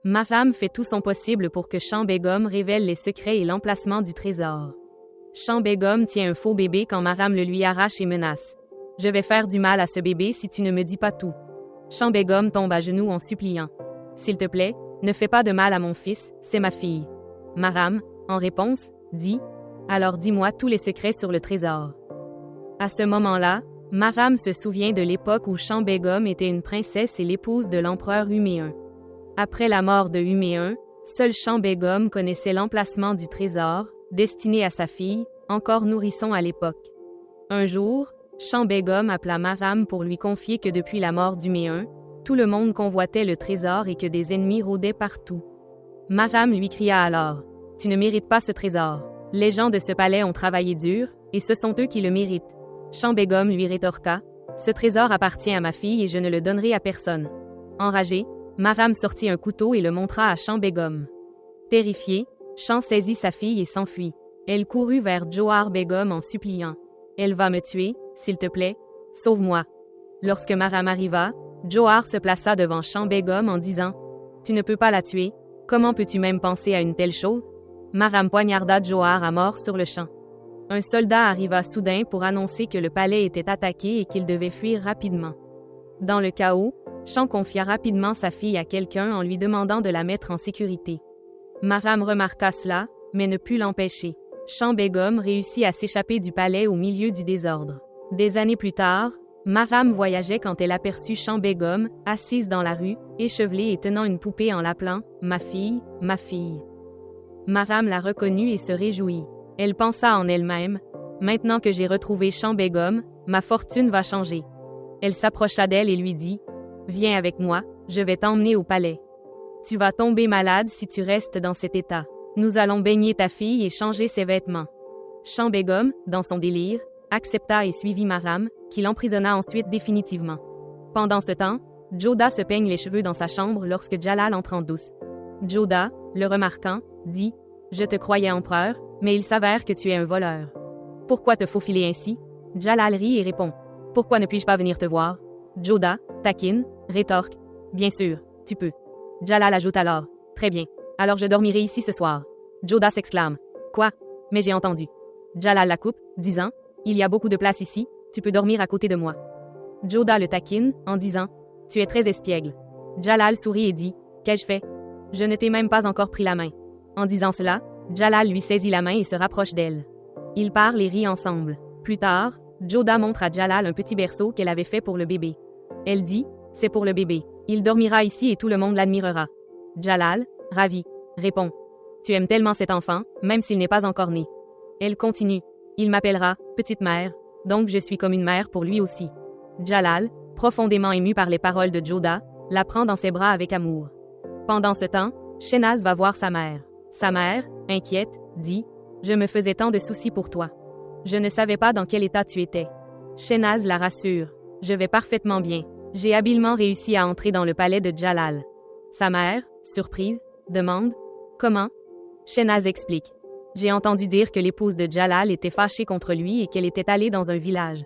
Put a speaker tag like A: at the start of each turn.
A: Mahram fait tout son possible pour que Shah Begum révèle les secrets et l'emplacement du trésor. Shah Begum tient un faux bébé quand Mahram le lui arrache et menace. « Je vais faire du mal à ce bébé si tu ne me dis pas tout. » Shah Begum tombe à genoux en suppliant. « S'il te plaît, ne fais pas de mal à mon fils, c'est ma fille. » Mahram, en réponse, dit « Alors dis-moi tous les secrets sur le trésor. » À ce moment-là, Mahram se souvient de l'époque où Shah Begum était une princesse et l'épouse de l'empereur Humayun. Après la mort de Humayun, seul Shah Begum connaissait l'emplacement du trésor, destiné à sa fille, encore nourrisson à l'époque. Un jour, Shah Begum appela Mahram pour lui confier que depuis la mort d'Humayun, tout le monde convoitait le trésor et que des ennemis rôdaient partout. Mahram lui cria alors « Tu ne mérites pas ce trésor. Les gens de ce palais ont travaillé dur, et ce sont eux qui le méritent. » Shah Begum lui rétorqua « Ce trésor appartient à ma fille et je ne le donnerai à personne. » Enragé, Mahram sortit un couteau et le montra à Shah Begum. Terrifiée, Shah saisit sa fille et s'enfuit. Elle courut vers Johar Begum en suppliant « Elle va me tuer, s'il te plaît, sauve-moi. » Lorsque Mahram arriva, Johar se plaça devant Shah Begum en disant « Tu ne peux pas la tuer, comment peux-tu même penser à une telle chose ?» Mahram poignarda Johar à mort sur le champ. Un soldat arriva soudain pour annoncer que le palais était attaqué et qu'il devait fuir rapidement. Dans le chaos, Shah confia rapidement sa fille à quelqu'un en lui demandant de la mettre en sécurité. Mahram remarqua cela, mais ne put l'empêcher. Shah Begum réussit à s'échapper du palais au milieu du désordre. Des années plus tard, Mahram voyageait quand elle aperçut Shah Begum, assise dans la rue, échevelée et tenant une poupée en l'appelant « Ma fille, ma fille ». Mahram la reconnut et se réjouit. Elle pensa en elle-même « Maintenant que j'ai retrouvé Shah Begum, ma fortune va changer. » Elle s'approcha d'elle et lui dit « Viens avec moi, je vais t'emmener au palais. Tu vas tomber malade si tu restes dans cet état. Nous allons baigner ta fille et changer ses vêtements. » Shah Begum, dans son délire, accepta et suivit Mahram, qui l'emprisonna ensuite définitivement. Pendant ce temps, Joda se peigne les cheveux dans sa chambre lorsque Jalal entre en douce. Joda, le remarquant, dit « Je te croyais empereur, mais il s'avère que tu es un voleur. Pourquoi te faufiler ainsi ?» Jalal rit et répond « Pourquoi ne puis-je pas venir te voir ?» Joda, taquine, rétorque « Bien sûr, tu peux. » Jalal ajoute alors « Très bien, alors je dormirai ici ce soir. » Joda s'exclame « Quoi? Mais j'ai entendu. » Jalal la coupe, disant « Il y a beaucoup de place ici, tu peux dormir à côté de moi. » Joda le taquine, en disant « Tu es très espiègle. » Jalal sourit et dit « Qu'ai-je fait? Je ne t'ai même pas encore pris la main. » En disant cela, Jalal lui saisit la main et se rapproche d'elle. Ils parlent et rient ensemble. Plus tard, Joda montre à Jalal un petit berceau qu'elle avait fait pour le bébé. Elle dit « C'est pour le bébé. Il dormira ici et tout le monde l'admirera. » Jalal, ravi, répond « Tu aimes tellement cet enfant, même s'il n'est pas encore né. » Elle continue « Il m'appellera « Petite mère », donc je suis comme une mère pour lui aussi. » Jalal, profondément ému par les paroles de Joda, la prend dans ses bras avec amour. Pendant ce temps, Shehnaz va voir sa mère. Sa mère, inquiète, dit « Je me faisais tant de soucis pour toi. Je ne savais pas dans quel état tu étais. » Shehnaz la rassure « Je vais parfaitement bien. J'ai habilement réussi à entrer dans le palais de Jalal. » Sa mère, surprise, demande « Comment ?» Shehnaz explique « J'ai entendu dire que l'épouse de Jalal était fâchée contre lui et qu'elle était allée dans un village.